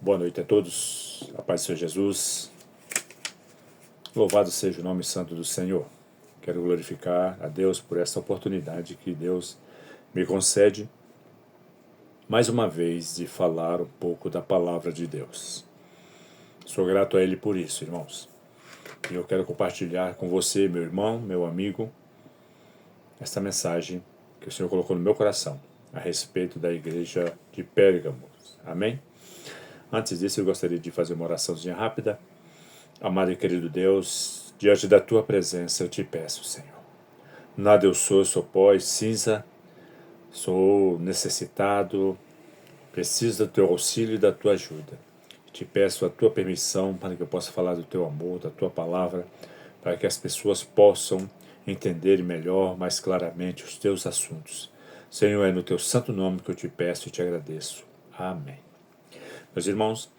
Boa noite a todos, a paz do Senhor Jesus, louvado seja o nome santo do Senhor. Quero glorificar a Deus por esta oportunidade que Deus me concede, mais uma vez, de falar um pouco da palavra de Deus. Sou grato a Ele por isso, irmãos. E eu quero compartilhar com você, meu irmão, meu amigo, esta mensagem que o Senhor colocou no meu coração, a respeito da igreja de Pérgamo. Amém? Antes disso, eu gostaria de fazer uma oraçãozinha rápida. Amado e querido Deus, diante da Tua presença eu te peço, Senhor. Nada eu sou pó e cinza, sou necessitado, preciso do Teu auxílio e da Tua ajuda. Te peço a Tua permissão para que eu possa falar do Teu amor, da Tua palavra, para que as pessoas possam entender melhor, mais claramente os Teus assuntos. Senhor, é no Teu santo nome que eu te peço e te agradeço. Amém. Meus irmãos,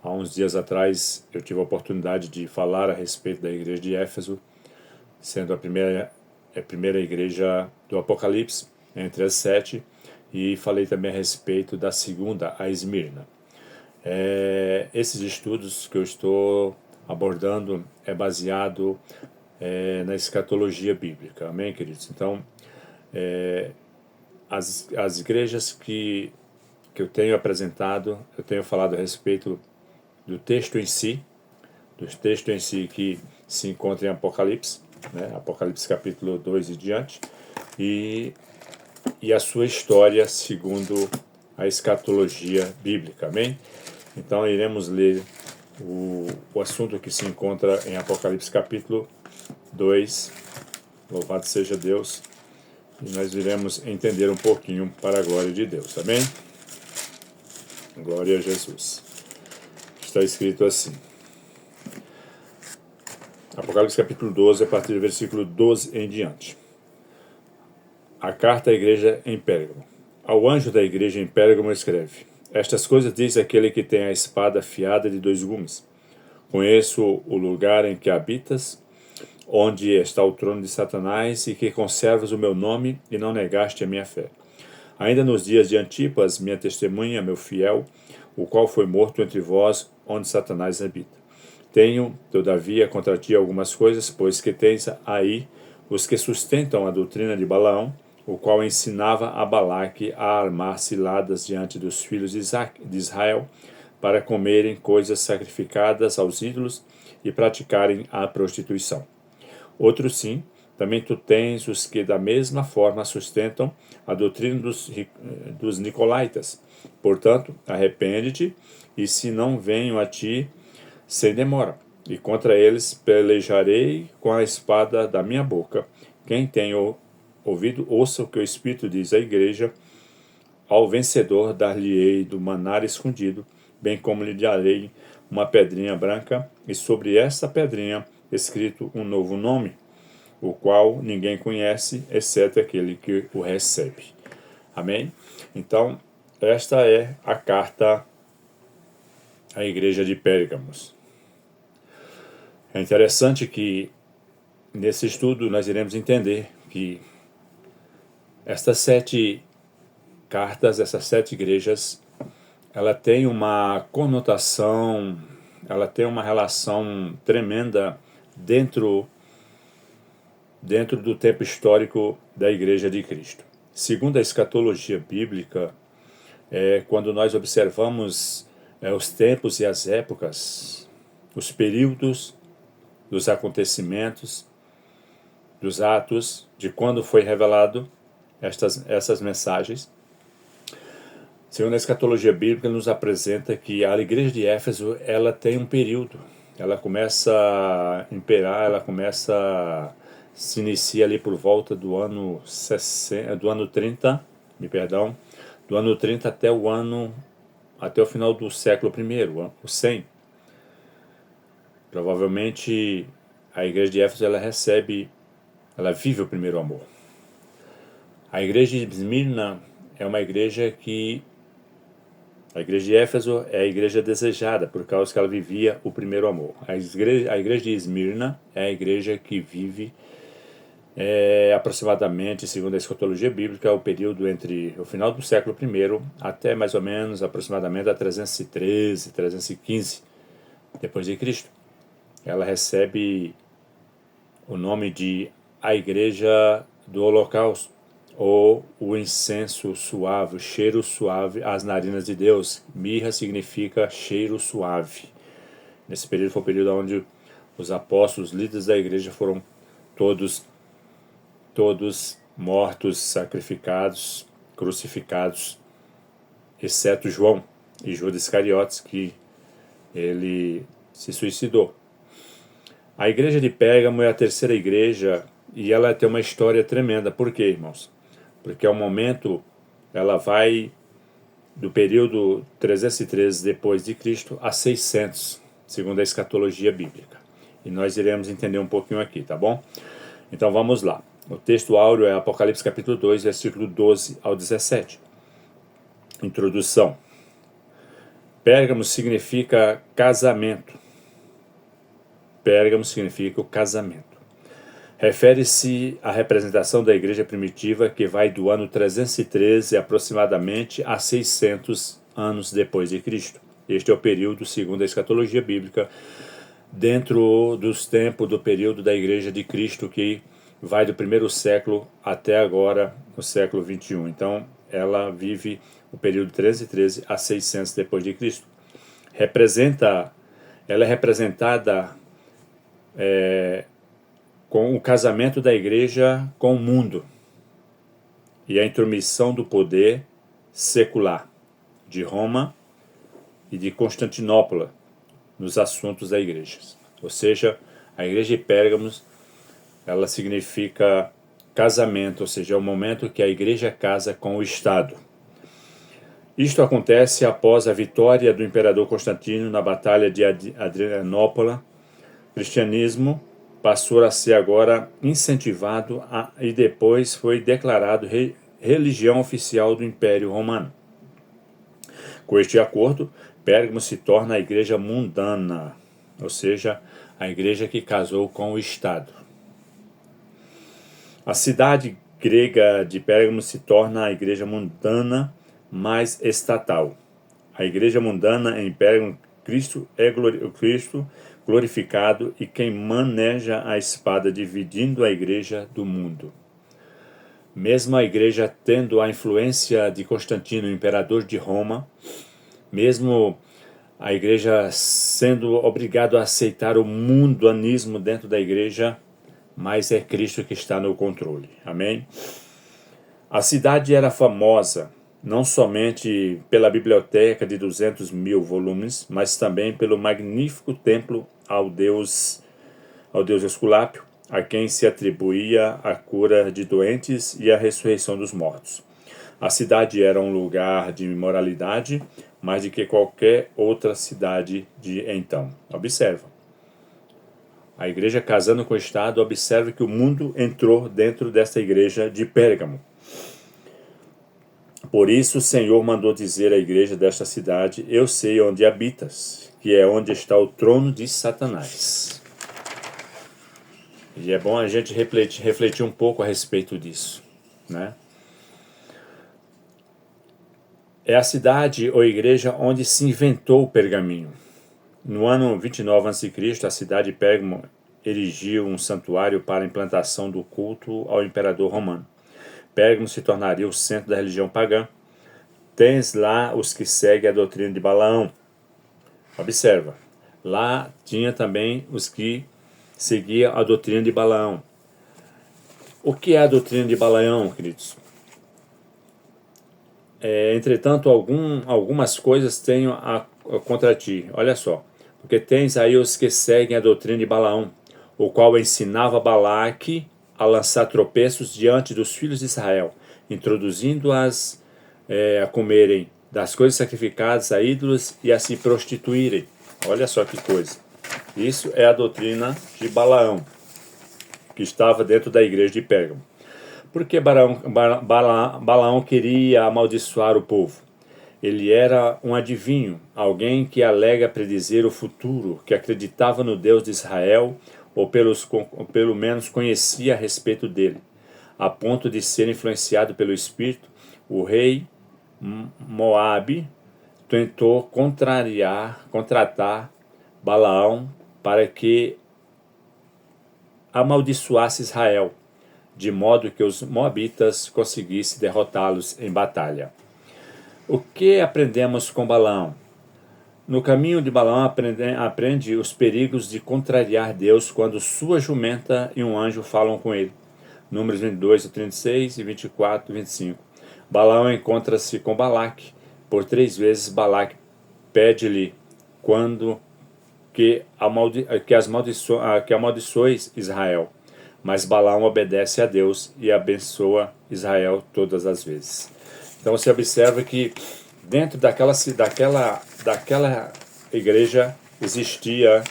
há uns dias atrás eu tive a oportunidade de falar a respeito da igreja de Éfeso, sendo a primeira igreja do Apocalipse, entre as 7, e falei também a respeito da segunda, a Esmirna. Esses estudos que eu estou abordando é baseado na escatologia bíblica, amém, queridos? Então, as igrejas que eu tenho apresentado, eu tenho falado a respeito do texto em si, que se encontra em Apocalipse, né? Apocalipse capítulo 2 e diante, e a sua história segundo a escatologia bíblica, amém? Então iremos ler o assunto que se encontra em Apocalipse capítulo 2, louvado seja Deus, e nós iremos entender um pouquinho para a glória de Deus, amém? Glória a Jesus. Está escrito assim. Apocalipse capítulo 12, a partir do versículo 12 em diante. A carta à igreja em Pérgamo. Ao anjo da igreja em Pérgamo escreve: Estas coisas diz aquele que tem a espada afiada de 2 gumes. Conheço o lugar em que habitas, onde está o trono de Satanás, e que conservas o meu nome e não negaste a minha fé. Ainda nos dias de Antipas, minha testemunha, meu fiel, o qual foi morto entre vós, onde Satanás habita. Tenho, todavia, contra ti algumas coisas, pois que tens aí os que sustentam a doutrina de Balaão, o qual ensinava a Balaque a armar ciladas diante dos filhos de Israel, para comerem coisas sacrificadas aos ídolos e praticarem a prostituição. Outro sim, também tu tens os que da mesma forma sustentam a doutrina dos Nicolaítas. Portanto, arrepende-te, e se não venho a ti sem demora, e contra eles pelejarei com a espada da minha boca. Quem tem ouvido, ouça o que o Espírito diz à igreja. Ao vencedor dar-lhe-ei do maná escondido, bem como lhe darei uma pedrinha branca, e sobre esta pedrinha escrito um novo nome, o qual ninguém conhece, exceto aquele que o recebe. Amém? Então, esta é a carta à igreja de Pérgamos. É interessante que, nesse estudo, nós iremos entender que estas 7 cartas, essas 7 igrejas, ela tem uma conotação, ela tem uma relação tremenda dentro do tempo histórico da Igreja de Cristo. Segundo a escatologia bíblica, quando nós observamos os tempos e as épocas, os períodos dos acontecimentos, dos atos, de quando foi revelado essas mensagens, segundo a escatologia bíblica, nos apresenta que a igreja de Éfeso, ela tem um período, ela começa a imperar, se inicia ali por volta do ano 30, do ano 30 até o final do século I, o 100. Provavelmente a igreja de Éfeso ela vive o primeiro amor. A igreja de Esmirna é uma igreja a igreja de Éfeso é a igreja desejada, por causa que ela vivia o primeiro amor. A igreja de Esmirna é a igreja que vive Aproximadamente, segundo a escatologia bíblica, o período entre o final do século I até mais ou menos aproximadamente a 313, 315 depois de Cristo. Ela recebe o nome de a Igreja do Holocausto, ou o incenso suave, o cheiro suave às narinas de Deus. Mirra significa cheiro suave. Nesse período foi o período onde os apóstolos, líderes da igreja, foram todos mortos, sacrificados, crucificados, exceto João e Judas Iscariotes, que ele se suicidou. A igreja de Pérgamo é a terceira igreja e ela tem uma história tremenda. Por quê, irmãos? Porque ao momento ela vai do período 313 depois de Cristo a 600, segundo a escatologia bíblica. E nós iremos entender um pouquinho aqui, tá bom? Então vamos lá. O texto áureo é Apocalipse capítulo 2, versículo 12 ao 17. Introdução. Pérgamo significa casamento. Pérgamo significa o casamento. Refere-se à representação da igreja primitiva que vai do ano 313 aproximadamente a 600 anos depois de Cristo. Este é o período, segundo a escatologia bíblica, dentro dos tempos do período da igreja de Cristo, que vai do primeiro século até agora, no século 21. Então, ela vive o período 313 a 600 depois de Cristo. Ela é representada com o casamento da igreja com o mundo e a intromissão do poder secular de Roma e de Constantinopla nos assuntos da igreja. Ou seja, a igreja de Pérgamo, ela significa casamento, ou seja, é o momento que a igreja casa com o Estado. Isto acontece após a vitória do imperador Constantino na Batalha de Adrianópolis. O cristianismo passou a ser agora incentivado e depois foi declarado religião oficial do Império Romano. Com este acordo, Pérgamo se torna a igreja mundana, ou seja, a igreja que casou com o Estado. A cidade grega de Pérgamo se torna a igreja mundana mais estatal. A igreja mundana em Pérgamo, Cristo é Cristo glorificado e quem maneja a espada dividindo a igreja do mundo. Mesmo a igreja tendo a influência de Constantino, imperador de Roma, mesmo a igreja sendo obrigado a aceitar o mundanismo dentro da igreja, mas é Cristo que está no controle. Amém? A cidade era famosa não somente pela biblioteca de 200 mil volumes, mas também pelo magnífico templo ao deus Esculápio, a quem se atribuía a cura de doentes e a ressurreição dos mortos. A cidade era um lugar de imoralidade, mais do que qualquer outra cidade de então. Observa. A igreja casando com o Estado, observa que o mundo entrou dentro desta igreja de Pérgamo. Por isso o Senhor mandou dizer à igreja desta cidade: eu sei onde habitas, que é onde está o trono de Satanás. E é bom a gente refletir um pouco a respeito disso, né? É a cidade ou igreja onde se inventou o pergaminho. No ano 29 a.C., a cidade de Pérgamo erigiu um santuário para a implantação do culto ao imperador romano. Pérgamo se tornaria o centro da religião pagã. Tens lá os que seguem a doutrina de Balaão. Observa, lá tinha também os que seguiam a doutrina de Balaão. O que é a doutrina de Balaão, queridos? Entretanto, algumas coisas tenho contra ti. Olha só, porque tens aí os que seguem a doutrina de Balaão, o qual ensinava Balaque a lançar tropeços diante dos filhos de Israel, introduzindo-as a comerem das coisas sacrificadas a ídolos e a se prostituírem. Olha só que coisa. Isso é a doutrina de Balaão, que estava dentro da igreja de Pérgamo. Por que Balaão queria amaldiçoar o povo? Ele era um adivinho, alguém que alega predizer o futuro, que acreditava no Deus de Israel, ou pelo menos conhecia a respeito dele. A ponto de ser influenciado pelo Espírito, o rei Moabe tentou contratar Balaão para que amaldiçoasse Israel, de modo que os moabitas conseguissem derrotá-los em batalha. O que aprendemos com Balaão? No caminho de Balaão aprende os perigos de contrariar Deus quando sua jumenta e um anjo falam com ele. Números 22 a 36 e 24 e 25. Balaão encontra-se com Balaque. Por 3 vezes Balaque pede-lhe que amaldiçoes Israel. Mas Balaão obedece a Deus e abençoa Israel todas as vezes. Então você observa que dentro daquela igreja existia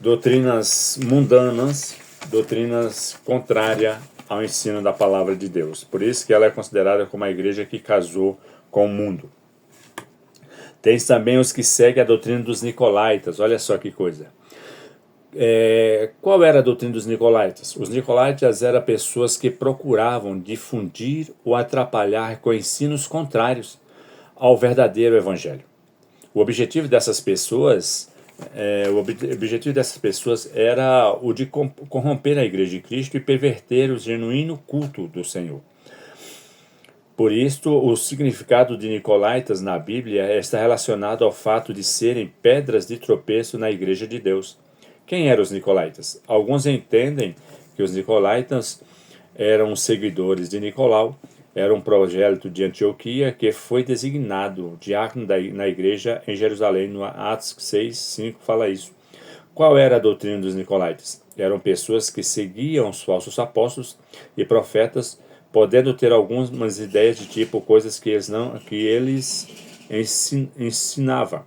doutrinas mundanas, doutrinas contrárias ao ensino da palavra de Deus. Por isso que ela é considerada como a igreja que casou com o mundo. Tem também os que seguem a doutrina dos nicolaítas. Olha só que coisa. Qual era a doutrina dos nicolaítas? Os nicolaítas eram pessoas que procuravam difundir ou atrapalhar com ensinos contrários ao verdadeiro evangelho. O objetivo dessas pessoas era o de corromper a igreja de Cristo e perverter o genuíno culto do Senhor. Por isso, o significado de nicolaítas na Bíblia está relacionado ao fato de serem pedras de tropeço na igreja de Deus. Quem eram os nicolaítas? Alguns entendem que os nicolaítas eram seguidores de Nicolau, era um prosélito de Antioquia que foi designado diácono na igreja em Jerusalém. No Atos 6:5 fala isso. Qual era a doutrina dos nicolaítas? Eram pessoas que seguiam os falsos apóstolos e profetas, podendo ter algumas ideias de tipo coisas que eles ensinavam.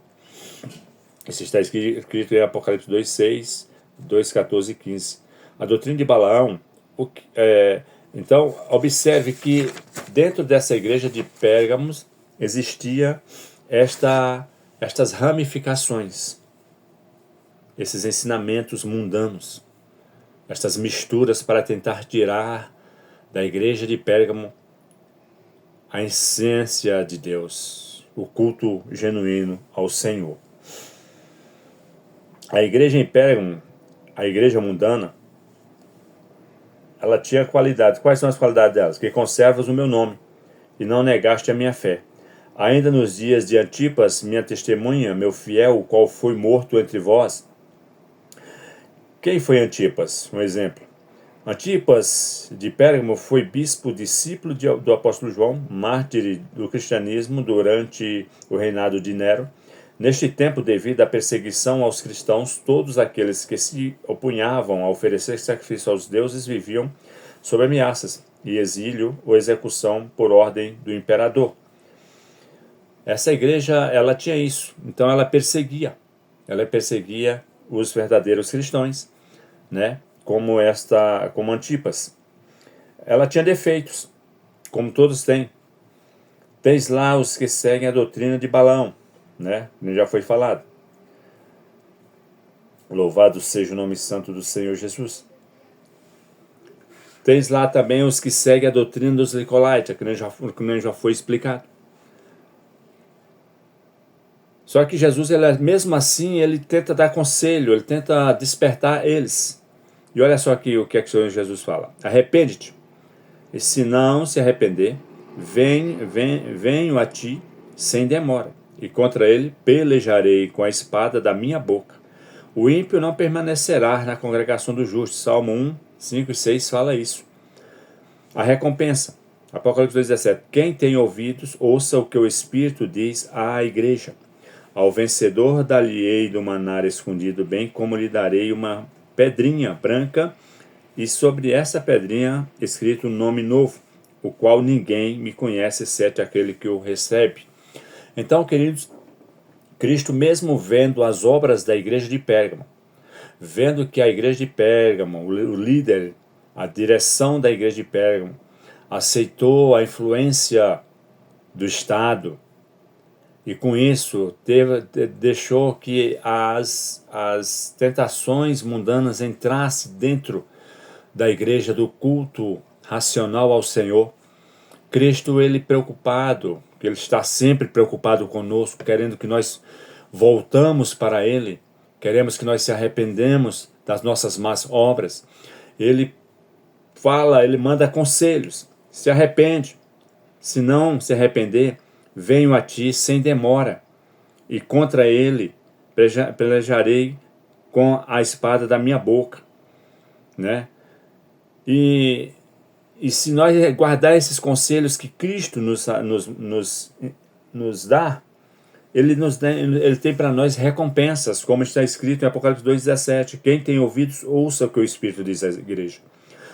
Isso está escrito em Apocalipse 2:6, 2:14 e 15. A doutrina de Balaão, então observe que dentro dessa igreja de Pérgamos existia estas ramificações, esses ensinamentos mundanos, estas misturas para tentar tirar da igreja de Pérgamo a essência de Deus, o culto genuíno ao Senhor. A igreja em Pérgamo, a igreja mundana, ela tinha qualidades. Quais são as qualidades delas? Que conservas o meu nome e não negaste a minha fé. Ainda nos dias de Antipas, minha testemunha, meu fiel, o qual foi morto entre vós. Quem foi Antipas? Um exemplo. Antipas de Pérgamo foi bispo, discípulo do apóstolo João, mártir do cristianismo durante o reinado de Nero. Neste tempo, devido à perseguição aos cristãos, todos aqueles que se opunhavam a oferecer sacrifício aos deuses viviam sob ameaças e exílio ou execução por ordem do imperador. Essa igreja, ela tinha isso. Então ela perseguia os verdadeiros cristãos, né? Como Antipas. Ela tinha defeitos, como todos têm. Tens lá os que seguem a doutrina de Balaão, né? Já foi falado. Louvado seja o nome santo do Senhor Jesus. Tens lá também os que seguem a doutrina dos nicolaítas, que nem já foi explicado. Só que Jesus, mesmo assim, ele tenta dar conselho, ele tenta despertar eles. E olha só aqui o que o Senhor Jesus fala. Arrepende-te, e se não se arrepender, venho a ti sem demora, e contra ele pelejarei com a espada da minha boca. O ímpio não permanecerá na congregação dos justos. Salmo 1, 5 e 6 fala isso. A recompensa. Apocalipse 2:17. Quem tem ouvidos, ouça o que o Espírito diz à igreja. Ao vencedor dar-lhe-ei do maná escondido, bem como lhe darei uma pedrinha branca, e sobre essa pedrinha escrito um nome novo, o qual ninguém me conhece, exceto aquele que o recebe. Então, queridos, Cristo, mesmo vendo as obras da igreja de Pérgamo, vendo que a igreja de Pérgamo, o líder, a direção da igreja de Pérgamo, aceitou a influência do Estado, E com isso deixou que as tentações mundanas entrassem dentro da igreja, do culto racional ao Senhor. Cristo, ele preocupado, ele está sempre preocupado conosco, querendo que nós voltamos para ele, queremos que nós se arrependemos das nossas más obras. Ele fala, ele manda conselhos, se arrepende. Se não se arrepender, venho a ti sem demora, e contra ele pelejarei com a espada da minha boca, né? E se nós guardar esses conselhos que Cristo nos dá, ele tem para nós recompensas, como está escrito em Apocalipse 2,17. Quem tem ouvidos, ouça o que o Espírito diz à igreja.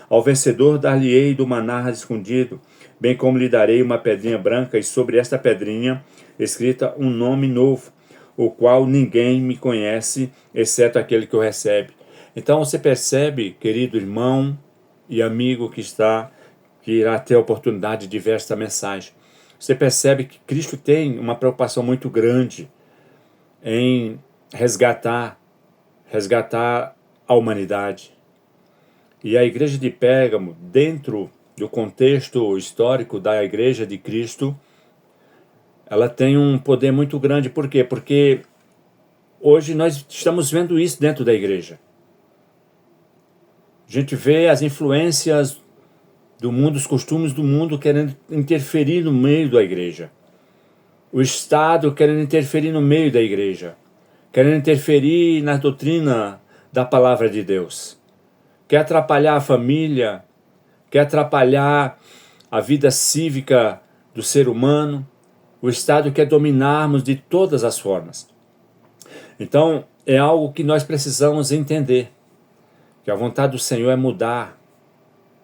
Ao vencedor dar-lhe-ei do maná escondido, bem como lhe darei uma pedrinha branca, e sobre esta pedrinha escrita um nome novo, o qual ninguém me conhece, exceto aquele que o recebe. Então você percebe, querido irmão e amigo que irá ter a oportunidade de ver esta mensagem, você percebe que Cristo tem uma preocupação muito grande em resgatar a humanidade. E a igreja de Pérgamo, dentro do contexto histórico da igreja de Cristo, ela tem um poder muito grande. Por quê? Porque hoje nós estamos vendo isso dentro da igreja. A gente vê as influências do mundo, os costumes do mundo querendo interferir no meio da igreja. O Estado querendo interferir no meio da igreja. Querendo interferir na doutrina da palavra de Deus. Quer atrapalhar a família, quer atrapalhar a vida cívica do ser humano. O Estado quer dominarmos de todas as formas. Então, é algo que nós precisamos entender. Que a vontade do Senhor é mudar.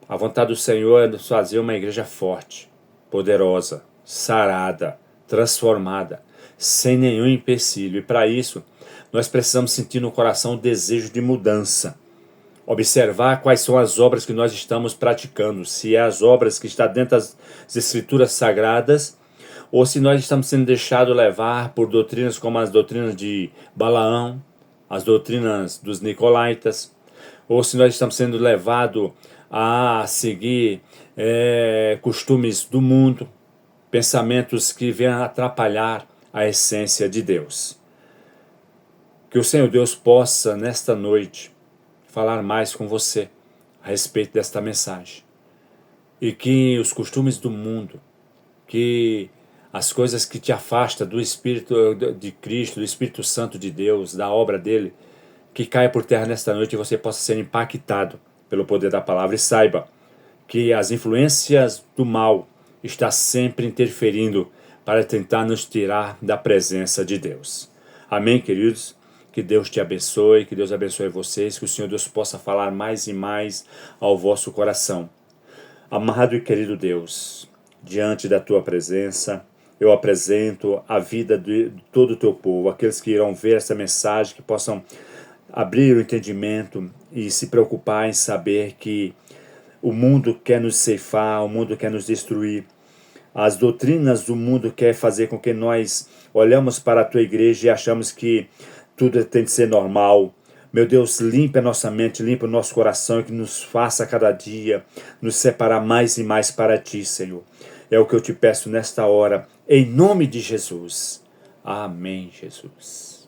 A vontade do Senhor é fazer uma igreja forte, poderosa, sarada, transformada, sem nenhum empecilho. E para isso, nós precisamos sentir no coração o desejo de mudança. Observar quais são as obras que nós estamos praticando, se é as obras que estão dentro das escrituras sagradas, ou se nós estamos sendo deixados levar por doutrinas como as doutrinas de Balaão, as doutrinas dos Nicolaítas, ou se nós estamos sendo levados a seguir costumes do mundo, pensamentos que vêm atrapalhar a essência de Deus. Que o Senhor Deus possa, nesta noite, falar mais com você a respeito desta mensagem. E que os costumes do mundo, que as coisas que te afastam do Espírito de Cristo, do Espírito Santo de Deus, da obra dele, que caia por terra nesta noite e você possa ser impactado pelo poder da palavra. E saiba que as influências do mal estão sempre interferindo para tentar nos tirar da presença de Deus. Amém, queridos? Que Deus te abençoe, que Deus abençoe vocês, que o Senhor Deus possa falar mais e mais ao vosso coração. Amado e querido Deus, diante da tua presença, eu apresento a vida de todo o teu povo, aqueles que irão ver essa mensagem, que possam abrir o entendimento e se preocupar em saber que o mundo quer nos ceifar, o mundo quer nos destruir. As doutrinas do mundo quer fazer com que nós olhamos para a tua igreja e achamos que tudo tem de ser normal. Meu Deus, limpa a nossa mente, limpa o nosso coração e que nos faça cada dia nos separar mais e mais para ti, Senhor. É o que eu te peço nesta hora, em nome de Jesus. Amém, Jesus.